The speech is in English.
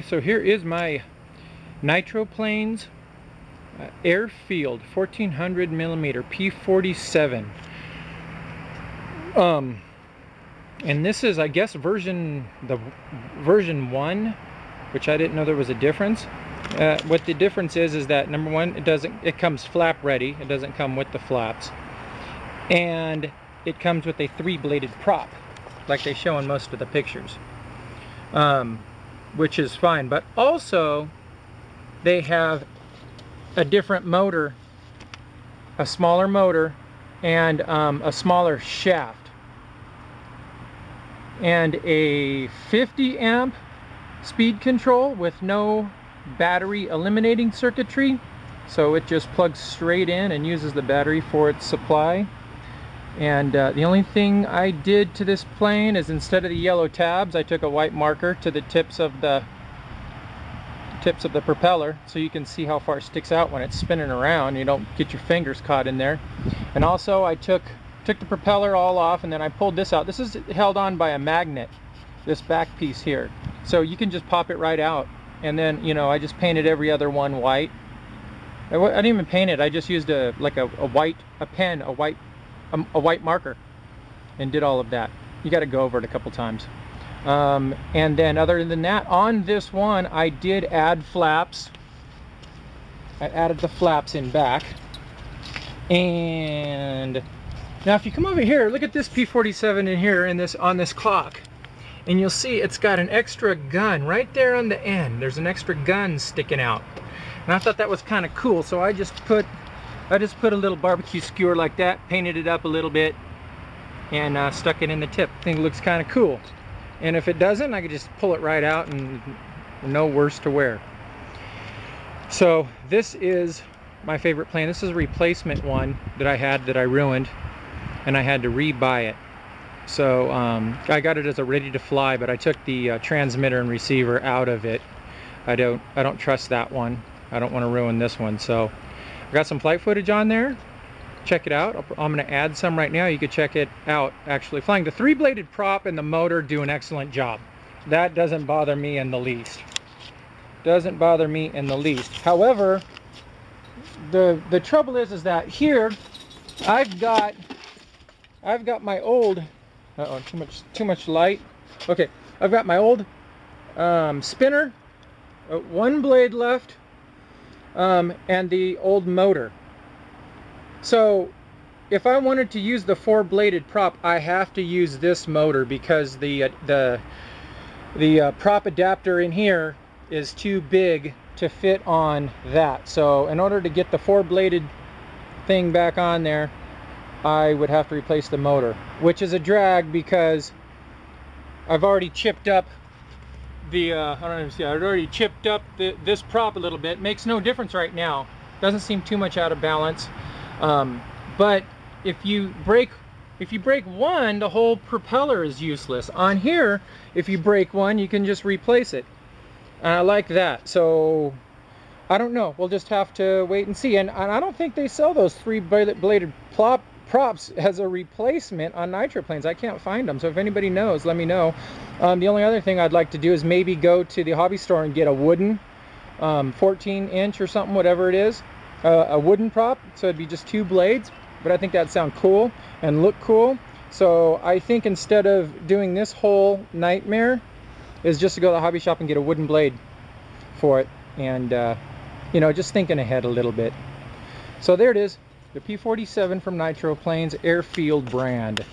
so here is my Nitroplanes Airfield 1400 millimeter P-47. And this is, I guess, version 1, which I didn't know there was a difference. What the difference is that number one, it comes flap ready. It doesn't come with the flaps, and it comes with a 3-bladed prop, like they show in most of the pictures, which is fine. But also, they have a different motor, a smaller motor, and a smaller shaft, and a 50 amp speed control with no battery eliminating circuitry, so it just plugs straight in and uses the battery for its supply. And the only thing I did to this plane is, instead of the yellow tabs, I took a white marker to the tips of the propeller, so you can see how far it sticks out when it's spinning around. You don't get your fingers caught in there. And also I took the propeller all off, and then I pulled this out. This is held on by a magnet, this back piece here, so you can just pop it right out. And then, you know, I just painted every other one white. I didn't even paint it. I just used a white marker and did all of that. You got to go over it a couple times. And then other than that, on this one I did add flaps. I added the flaps in back. And now if you come over here, look at this P-47 in here on this clock. And you'll see it's got an extra gun right there on the end. There's an extra gun sticking out. And I thought that was kind of cool, so I just put a little barbecue skewer like that, painted it up a little bit, and stuck it in the tip. I think it looks kind of cool. And if it doesn't, I could just pull it right out and no worse to wear. So this is my favorite plane. This is a replacement one that I had that I ruined, and I had to re-buy it. So I got it as a ready to fly, but I took the transmitter and receiver out of it. I don't trust that one. I don't want to ruin this one. So I got some flight footage on there. Check it out. I'm going to add some right now. You could check it out actually flying. The 3-bladed prop and the motor do an excellent job. That doesn't bother me in the least. Doesn't bother me in the least. However, the trouble is that here I've got my old, uh-oh, too much light. Okay, I've got my old spinner, 1 blade left, and the old motor. So if I wanted to use the 4-bladed prop, I have to use this motor, because the prop adapter in here is too big to fit on that. So in order to get the 4-bladed thing back on there, I would have to replace the motor, which is a drag because I've already chipped up the I've already chipped up this prop a little bit. Makes no difference right now. Doesn't seem too much out of balance. But if you break one, the whole propeller is useless. On here, if you break one, you can just replace it. And I like that. So I don't know. We'll just have to wait and see. And I don't think they sell those 3-bladed props as a replacement on Nitroplanes. I can't find them. So if anybody knows, let me know. The only other thing I'd like to do is maybe go to the hobby store and get a wooden 14-inch or something, whatever it is, a wooden prop. So it'd be just 2 blades. But I think that'd sound cool and look cool. So I think instead of doing this whole nightmare, is just to go to the hobby shop and get a wooden blade for it. And you know, just thinking ahead a little bit. So there it is, the P-47 from Nitroplanes Airfield brand.